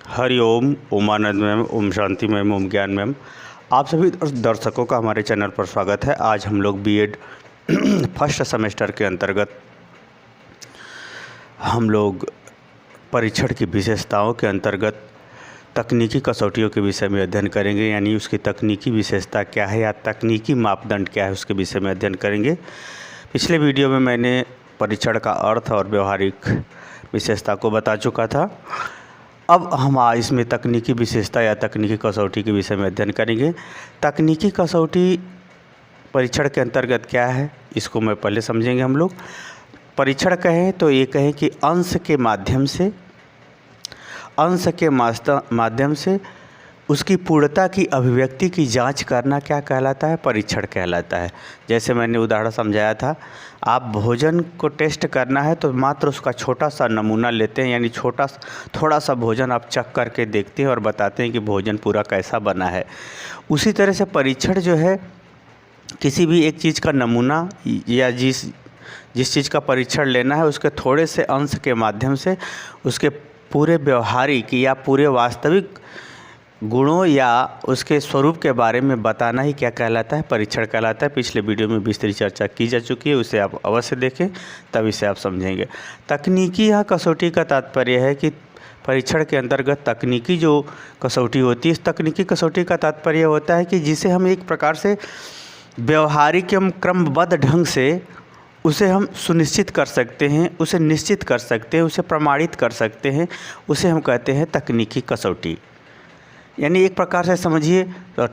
Hariom, Omanand ma'am, Om Shanti ma'am, ओम ज्ञान ma'am, आप सभी दर्शकों का हमारे चैनल पर स्वागत है। आज हम लोग बीएड फर्स्ट सेमेस्टर के अंतर्गत हम लोग परीक्षण की विशेषताओं के अंतर्गत तकनीकी कसौटियों के विषय में अध्ययन करेंगे, यानी उसकी तकनीकी विशेषता क्या है या तकनीकी मापदंड क्या है उसके विषय में अध्ययन करेंगे। पिछले वीडियो में मैंने परीक्षण का अर्थ और व्यवहारिक विशेषता को बता चुका था। अब हम इसमें तकनीकी विशेषता या तकनीकी कसौटी के विषय में अध्ययन करेंगे। तकनीकी कसौटी परीक्षण के अंतर्गत क्या है, इसको मैं पहले समझेंगे हम लोग। परीक्षण कहें तो ये कहें कि अंश के माध्यम से उसकी पूर्णता की अभिव्यक्ति की जांच करना क्या कहलाता है, परीक्षण कहलाता है। जैसे मैंने उदाहरण समझाया था, आप भोजन को टेस्ट करना है तो मात्र उसका छोटा सा नमूना लेते हैं, यानी थोड़ा सा भोजन आप चख करके देखते हैं और बताते हैं कि भोजन पूरा कैसा बना है। उसी तरह से परीक्षण जो है, किसी भी एक चीज़ का नमूना या जिस चीज़ का परीक्षण लेना है उसके थोड़े से अंश के माध्यम से उसके पूरे व्यवहारिक या पूरे वास्तविक गुणों या उसके स्वरूप के बारे में बताना ही क्या कहलाता है, परीक्षण कहलाता है। पिछले वीडियो में विस्तृत चर्चा की जा चुकी है, उसे आप अवश्य देखें, तब इसे आप समझेंगे। तकनीकी या कसौटी का तात्पर्य है कि परीक्षण के अंतर्गत तकनीकी जो कसौटी होती है, इस तकनीकी कसौटी का तात्पर्य होता है कि जिसे हम एक प्रकार से व्यवहारिक एवं क्रमबद्ध ढंग से उसे हम सुनिश्चित कर सकते हैं, उसे निश्चित कर सकते हैं, उसे प्रमाणित कर सकते हैं, उसे हम कहते हैं तकनीकी कसौटी। यानी एक प्रकार से समझिए तो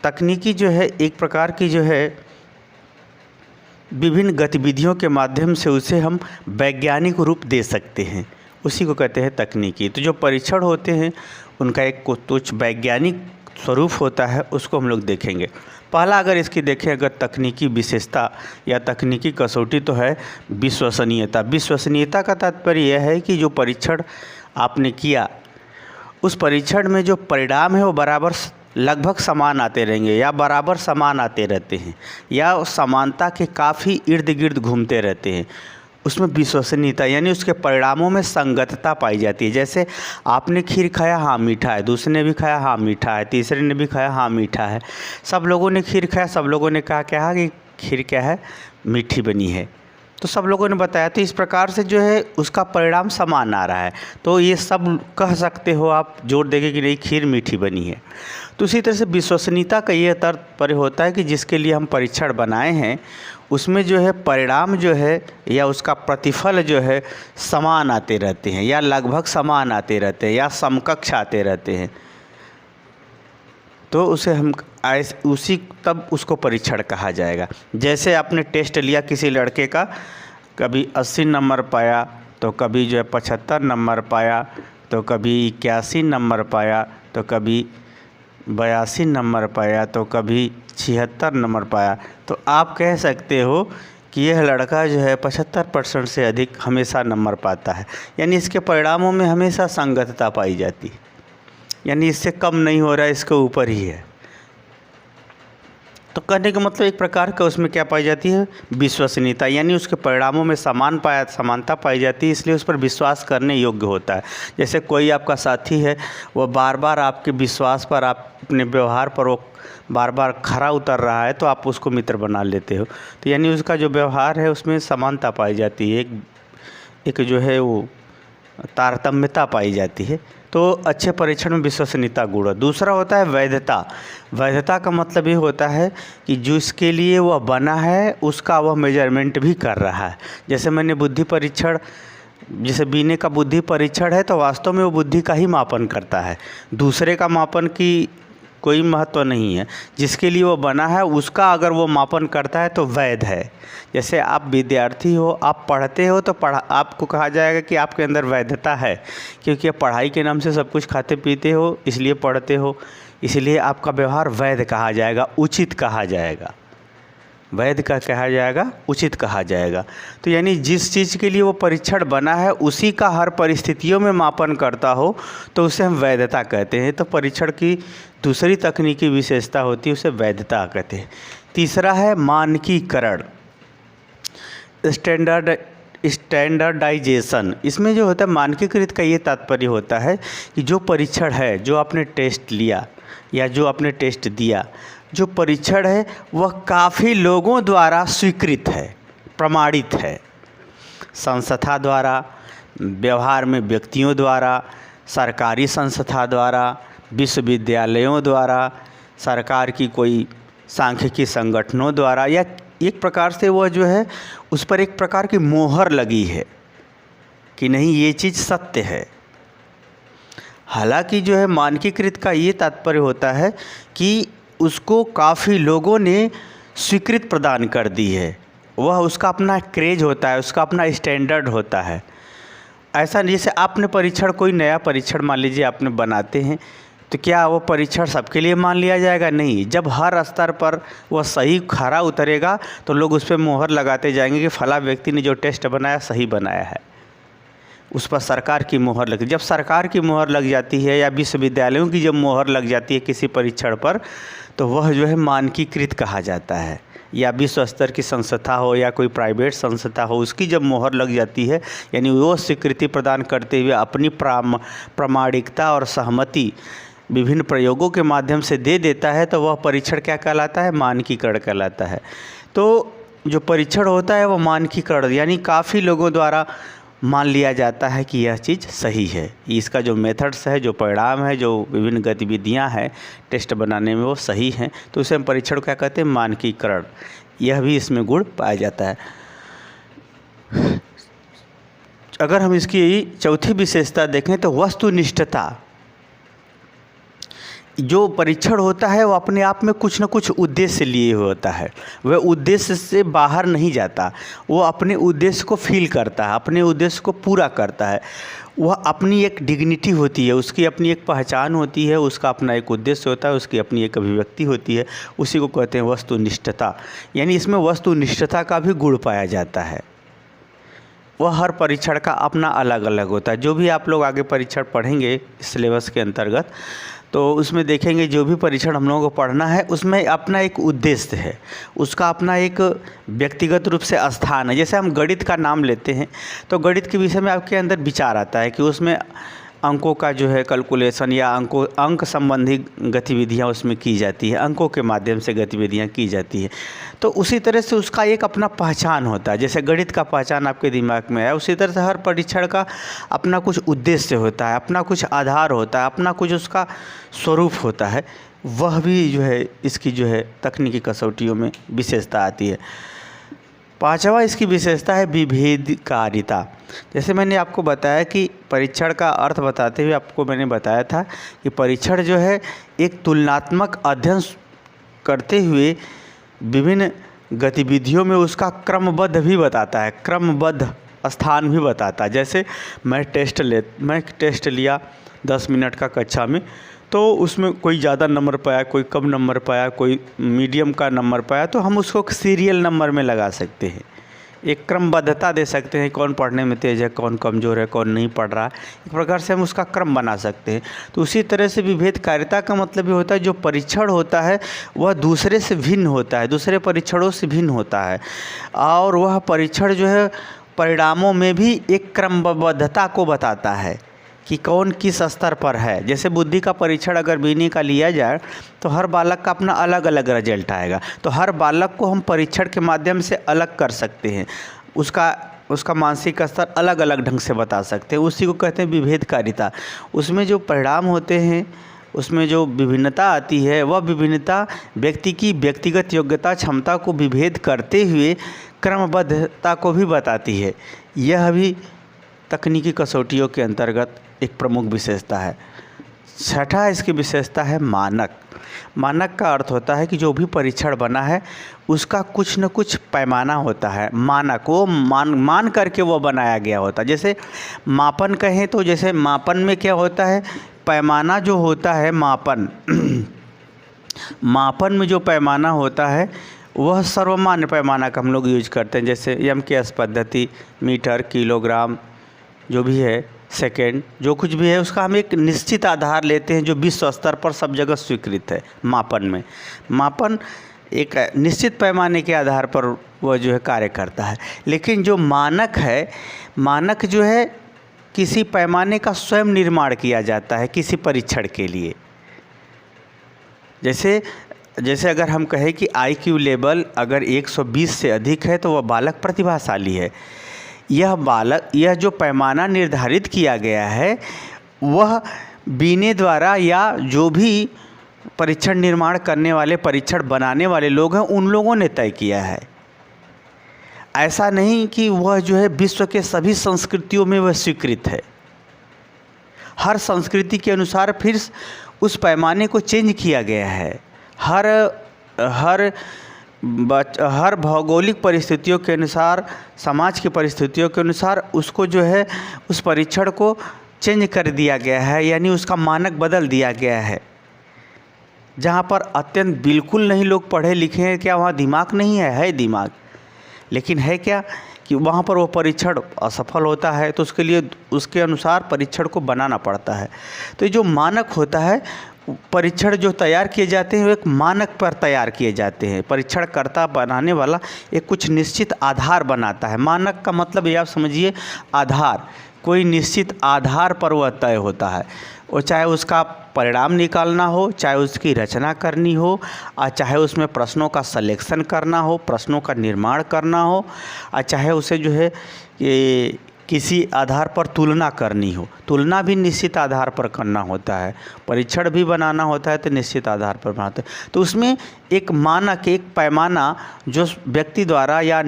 तकनीकी जो है एक प्रकार की जो है विभिन्न गतिविधियों के माध्यम से उसे हम वैज्ञानिक रूप दे सकते हैं, उसी को कहते हैं तकनीकी। तो जो परीक्षण होते हैं उनका एक कुछ वैज्ञानिक स्वरूप होता है, उसको हम लोग देखेंगे। पहला अगर इसकी देखें, अगर तकनीकी विशेषता या तकनीकी कसौटी तो है विश्वसनीयता। विश्वसनीयता का तात्पर्य यह है कि जो परीक्षण आपने किया उस परीक्षण में जो परिणाम है वो बराबर लगभग समान आते रहेंगे या बराबर समान आते रहते हैं या समानता के काफ़ी इर्द गिर्द घूमते रहते हैं, उसमें विश्वसनीयता यानी उसके परिणामों में संगतता पाई जाती है। जैसे आपने खीर खाया, हाँ मीठा है, दूसरे ने भी खाया, हाँ मीठा है, तीसरे ने भी खाया, हाँ मीठा है। सब लोगों ने खीर खाया, सब लोगों ने कहा क्या कि खीर क्या है, मीठी बनी है, तो सब लोगों ने बताया। तो इस प्रकार से जो है उसका परिणाम समान आ रहा है, तो ये सब कह सकते हो आप, जोर देके कि नहीं खीर मीठी बनी है। तो उसी तरह से विश्वसनीयता का ये तात्पर्य होता है कि जिसके लिए हम परीक्षण बनाए हैं उसमें जो है परिणाम जो है या उसका प्रतिफल जो है समान आते रहते हैं या लगभग समान आते रहते हैं या समकक्ष आते रहते हैं, तो उसे हम तब उसको परीक्षण कहा जाएगा। जैसे आपने टेस्ट लिया किसी लड़के का, कभी 80 नंबर पाया तो कभी जो है 75 नंबर पाया, तो कभी 81 नंबर पाया, तो कभी 82 नंबर पाया, तो कभी 76 नंबर पाया, तो आप कह सकते हो कि यह लड़का जो है 75% से अधिक हमेशा नंबर पाता है, यानी इसके परिणामों में हमेशा संगतता पाई जाती है, यानी इससे कम नहीं हो रहा है, इसके ऊपर ही है। तो कहने का मतलब एक प्रकार का उसमें क्या पाई जाती है, विश्वसनीयता, यानी उसके परिणामों में समानता पाई जाती है, इसलिए उस पर विश्वास करने योग्य होता है। जैसे कोई आपका साथी है, वो बार बार आपके विश्वास पर, आप अपने व्यवहार पर वो बार बार खरा उतर रहा है, तो आप उसको मित्र बना लेते हो। तो यानी उसका जो व्यवहार है उसमें समानता पाई जाती है, एक जो है वो तारतम्यता पाई जाती है। तो अच्छे परीक्षण में विश्वसनीयता गुण। दूसरा होता है वैधता। वैधता का मतलब ये होता है कि जिसके लिए वह बना है उसका वह मेजरमेंट भी कर रहा है। जैसे मैंने बुद्धि परीक्षण, जैसे बीने का बुद्धि परीक्षण है, तो वास्तव में वो बुद्धि का ही मापन करता है, दूसरे का मापन की कोई महत्व नहीं है। जिसके लिए वो बना है उसका अगर वो मापन करता है तो वैध है। जैसे आप विद्यार्थी हो, आप पढ़ते हो, तो आपको कहा जाएगा कि आपके अंदर वैधता है, क्योंकि आप पढ़ाई के नाम से सब कुछ खाते पीते हो, इसलिए पढ़ते हो, इसलिए आपका व्यवहार वैध कहा जाएगा, उचित कहा जाएगा। वैध का कहा जाएगा, उचित कहा जाएगा। तो यानी जिस चीज़ के लिए वो परीक्षण बना है उसी का हर परिस्थितियों में मापन करता हो तो उसे हम वैधता कहते हैं। तो परीक्षण की दूसरी तकनीकी विशेषता होती है, उसे वैधता कहते हैं। तीसरा है मानकीकरण, स्टैंडर्डाइजेशन, इसमें जो होता है मानकीकृत का ये तात्पर्य होता है कि जो परीक्षण है, जो आपने टेस्ट लिया या जो आपने टेस्ट दिया, जो परीक्षण है वह काफ़ी लोगों द्वारा स्वीकृत है, प्रमाणित है, संस्था द्वारा, व्यवहार में व्यक्तियों द्वारा, सरकारी संस्था द्वारा, विश्वविद्यालयों द्वारा, सरकार की कोई सांख्यिकी संगठनों द्वारा, या एक प्रकार से वह जो है उस पर एक प्रकार की मोहर लगी है कि नहीं ये चीज़ सत्य है। हालांकि जो है मानकीकृत का ये तात्पर्य होता है कि उसको काफ़ी लोगों ने स्वीकृति प्रदान कर दी है, वह उसका अपना क्रेज होता है, उसका अपना स्टैंडर्ड होता है। ऐसा नहीं जैसे आपने परीक्षण, कोई नया परीक्षण मान लीजिए आपने बनाते हैं, तो क्या वो परीक्षण सबके लिए मान लिया जाएगा? नहीं। जब हर स्तर पर वह सही खरा उतरेगा तो लोग उस पर मोहर लगाते जाएंगे कि फला व्यक्ति ने जो टेस्ट बनाया सही बनाया है, उस पर सरकार की मोहर लगती। जब सरकार की मोहर लग जाती है या विश्वविद्यालयों की जब मोहर लग जाती है किसी परीक्षण पर, तो वह जो है मानकीकृत कहा जाता है। या विश्व स्तर की संस्था हो या कोई प्राइवेट संस्था हो, उसकी जब मोहर लग जाती है, यानी वो स्वीकृति प्रदान करते हुए अपनी प्रामाणिकता और सहमति विभिन्न प्रयोगों के माध्यम से दे देता है, तो वह परीक्षण क्या कहलाता है? मानकीकरण कहलाता है। तो जो परीक्षण होता है वह मानकीकरण, यानी काफ़ी लोगों द्वारा मान लिया जाता है कि यह चीज़ सही है। इसका जो मेथड्स है, जो परिणाम है, जो विभिन्न गतिविधियां हैं टेस्ट बनाने में, वो सही हैं, तो उसे हम परीक्षण क्या कहते हैं? मानकीकरण। यह भी इसमें गुण पाया जाता है। अगर हम इसकी चौथी विशेषता देखें तो वस्तुनिष्ठता। जो परीक्षण होता है वो अपने आप में कुछ न कुछ उद्देश्य लिए हुए होता है, वह उद्देश्य से बाहर नहीं जाता, वो अपने उद्देश्य को फील करता है, अपने उद्देश्य को पूरा करता है। वह अपनी एक डिग्निटी होती है, उसकी अपनी एक पहचान होती है, उसका अपना एक उद्देश्य होता है, उसकी अपनी एक अभिव्यक्ति होती है, उसी को कहते हैं वस्तुनिष्ठता। यानी इसमें वस्तुनिष्ठता का भी गुण पाया जाता है। वह हर परीक्षण का अपना अलग अलग होता है। जो भी आप लोग आगे परीक्षण पढ़ेंगे सिलेबस के अंतर्गत, तो उसमें देखेंगे जो भी परीक्षण हम लोगों को पढ़ना है उसमें अपना एक उद्देश्य है, उसका अपना एक व्यक्तिगत रूप से स्थान है। जैसे हम गणित का नाम लेते हैं तो गणित के विषय में आपके अंदर विचार आता है कि उसमें अंकों का जो है कैलकुलेशन या अंक संबंधी गतिविधियां उसमें की जाती है, अंकों के माध्यम से गतिविधियां की जाती है। तो उसी तरह से उसका एक अपना पहचान होता है। जैसे गणित का पहचान आपके दिमाग में है, उसी तरह से हर परीक्षण का अपना कुछ उद्देश्य होता है, अपना कुछ आधार होता है, अपना कुछ उसका स्वरूप होता है। वह भी जो है इसकी जो है तकनीकी कसौटियों में विशेषता आती है। पांचवा इसकी विशेषता है विभेदकारिता। जैसे मैंने आपको बताया कि परीक्षण का अर्थ बताते हुए आपको मैंने बताया था कि परीक्षण जो है एक तुलनात्मक अध्ययन करते हुए विभिन्न गतिविधियों में उसका क्रमबद्ध भी बताता है, क्रमबद्ध स्थान भी बताता है। जैसे मैं टेस्ट लिया 10 मिनट का कक्षा में, तो उसमें कोई ज़्यादा नंबर पाया, कोई कम नंबर पाया, कोई मीडियम का नंबर पाया, तो हम उसको सीरियल नंबर में लगा सकते हैं, एक क्रमबद्धता दे सकते हैं, कौन पढ़ने में तेज़ है, कौन कमज़ोर है, कौन नहीं पढ़ रहा है। एक प्रकार से हम उसका क्रम बना सकते हैं। तो उसी तरह से विभेदकारिता का मतलब ये होता है जो परीक्षण होता है वह दूसरे से भिन्न होता है, दूसरे परीक्षणों से भिन्न होता है, और वह परीक्षण जो है परिणामों में भी एक क्रमबद्धता को बताता है कि कौन किस स्तर पर है। जैसे बुद्धि का परीक्षण अगर बीनी का लिया जाए तो हर बालक का अपना अलग अलग रिजल्ट आएगा, तो हर बालक को हम परीक्षण के माध्यम से अलग कर सकते हैं, उसका मानसिक स्तर अलग अलग ढंग से बता सकते हैं। उसी को कहते हैं विभेदकारिता। उसमें जो परिणाम होते हैं, उसमें जो विभिन्नता आती है, वह विभिन्नता व्यक्ति की व्यक्तिगत योग्यता क्षमता को विभेद करते हुए क्रमबद्धता को भी बताती है। यह भी तकनीकी कसौटियों के अंतर्गत एक प्रमुख विशेषता है। छठा इसकी विशेषता है मानक। मानक का अर्थ होता है कि जो भी परीक्षण बना है उसका कुछ न कुछ पैमाना होता है, मानक, वो मान करके वो बनाया गया होता है। जैसे मापन कहें तो जैसे मापन में क्या होता है, पैमाना जो होता है मापन में जो पैमाना होता है वह सर्वमान्य पैमाना का हम लोग यूज करते हैं। जैसे एमकेएस पद्धति, मीटर, किलोग्राम, जो भी है, सेकेंड, जो कुछ भी है उसका हम एक निश्चित आधार लेते हैं जो विश्व स्तर पर सब जगह स्वीकृत है। मापन में एक निश्चित पैमाने के आधार पर वह जो है कार्य करता है। लेकिन जो मानक है, मानक जो है किसी पैमाने का स्वयं निर्माण किया जाता है किसी परीक्षण के लिए। जैसे अगर हम कहें कि IQ लेवल अगर 120 से अधिक है तो वह बालक प्रतिभाशाली है। यह जो पैमाना निर्धारित किया गया है वह बीने द्वारा या जो भी परीक्षण निर्माण करने वाले, परीक्षण बनाने वाले लोग हैं, उन लोगों ने तय किया है। ऐसा नहीं कि वह जो है विश्व के सभी संस्कृतियों में वह स्वीकृत है। हर संस्कृति के अनुसार फिर उस पैमाने को चेंज किया गया है। हर भौगोलिक परिस्थितियों के अनुसार, समाज की परिस्थितियों के अनुसार उसको जो है उस परीक्षण को चेंज कर दिया गया है, यानी उसका मानक बदल दिया गया है। जहाँ पर अत्यंत बिल्कुल नहीं लोग पढ़े लिखे हैं, क्या वहाँ दिमाग नहीं है? है दिमाग, लेकिन है क्या कि वहाँ पर वो परीक्षण असफल होता है, तो उसके लिए उसके अनुसार परीक्षण को बनाना पड़ता है। तो ये जो मानक होता है, परीक्षण जो तैयार किए जाते हैं वो एक मानक पर तैयार किए जाते हैं। परीक्षणकर्ता बनाने वाला एक कुछ निश्चित आधार बनाता है। मानक का मतलब ये आप समझिए आधार, कोई निश्चित आधार पर वह तय होता है। और चाहे उसका परिणाम निकालना हो, चाहे उसकी रचना करनी हो, और चाहे उसमें प्रश्नों का सलेक्शन करना हो, प्रश्नों का निर्माण करना हो, और चाहे उसे जो है ये किसी आधार पर तुलना करनी हो। तुलना भी निश्चित आधार पर करना होता है, परीक्षण भी बनाना होता है तो निश्चित आधार पर बनाते हैं। तो उसमें एक मानक, एक पैमाना जो व्यक्ति द्वारा या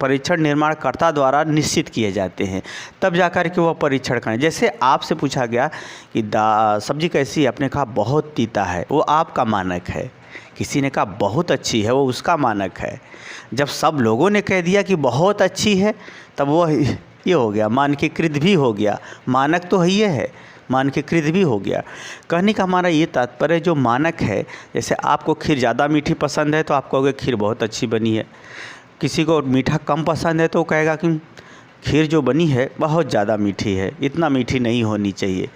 परीक्षण निर्माणकर्ता द्वारा निश्चित किए जाते हैं, तब जाकर के वह परीक्षण करें। जैसे आपसे पूछा गया कि सब्जी कैसी है, आपने कहा बहुत तीता है, वो आपका मानक है। किसी ने कहा बहुत अच्छी है, वो उसका मानक है। जब सब लोगों ने कह दिया कि बहुत अच्छी है, तब वो ये हो गया, मानकीकृत भी हो गया। मानक तो ये है, मानकीकृत भी हो गया। कहने का हमारा ये तात्पर्य, जो मानक है, जैसे आपको खीर ज़्यादा मीठी पसंद है तो आप कहोगे खीर बहुत अच्छी बनी है। किसी को मीठा कम पसंद है तो वो कहेगा कि खीर जो बनी है बहुत ज़्यादा मीठी है, इतना मीठी नहीं होनी चाहिए।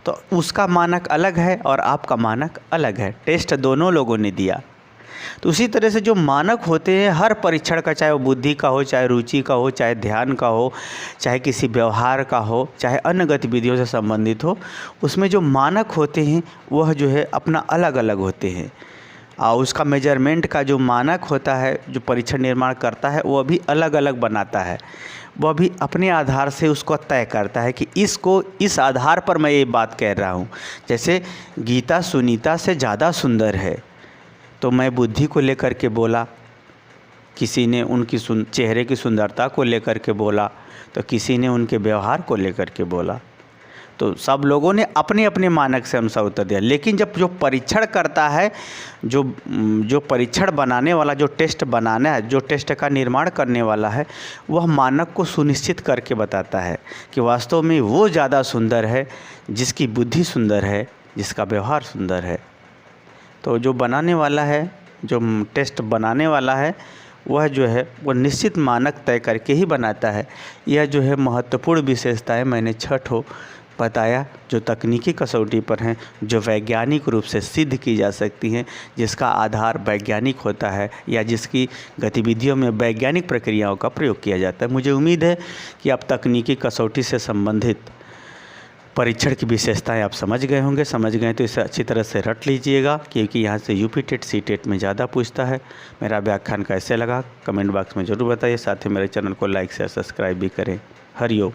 तो उसका मानक अलग है और आपका मानक अलग है। टेस्ट दोनों लोगों ने दिया। तो उसी तरह से जो मानक होते हैं हर परीक्षण का, चाहे वो बुद्धि का हो, चाहे रुचि का हो, चाहे ध्यान का हो, चाहे किसी व्यवहार का हो, चाहे अन्य गतिविधियों से संबंधित हो, उसमें जो मानक होते हैं वह जो है अपना अलग अलग होते हैं। और उसका मेजरमेंट का जो मानक होता है, जो परीक्षण निर्माण करता है, वह भी अलग अलग बनाता है। वह भी अपने आधार से उसको तय करता है कि इसको इस आधार पर मैं ये बात कह रहा हूँ। जैसे गीता सुनीता से ज़्यादा सुंदर है, तो मैं बुद्धि को लेकर के बोला, किसी ने उनकी चेहरे की सुंदरता को लेकर के बोला, तो किसी ने उनके व्यवहार को लेकर के बोला। तो सब लोगों ने अपने अपने मानक से अनुसार उत्तर दिया। लेकिन जब जो परीक्षण करता है, जो परीक्षण बनाने वाला, जो टेस्ट बनाना है, जो टेस्ट का निर्माण करने वाला है, वह मानक को सुनिश्चित करके बताता है कि वास्तव में वो ज़्यादा सुंदर है जिसकी बुद्धि सुंदर है, जिसका व्यवहार सुंदर है। तो जो बनाने वाला है, जो टेस्ट बनाने वाला है, वह जो है वो निश्चित मानक तय करके ही बनाता है। यह जो है महत्वपूर्ण विशेषताएं मैंने 6 बताया, जो तकनीकी कसौटी पर हैं, जो वैज्ञानिक रूप से सिद्ध की जा सकती हैं, जिसका आधार वैज्ञानिक होता है या जिसकी गतिविधियों में वैज्ञानिक प्रक्रियाओं का प्रयोग किया जाता है। मुझे उम्मीद है कि आप तकनीकी कसौटी से संबंधित परीक्षण की विशेषताएं आप समझ गए होंगे। समझ गए तो इसे अच्छी तरह से रट लीजिएगा, क्योंकि यहाँ से यूपी टेट सी टेट में ज़्यादा पूछता है। मेरा व्याख्यान कैसे लगा कमेंट बॉक्स में ज़रूर बताइए। साथ ही मेरे चैनल को लाइक शेयर सब्सक्राइब भी करें। हरिओम।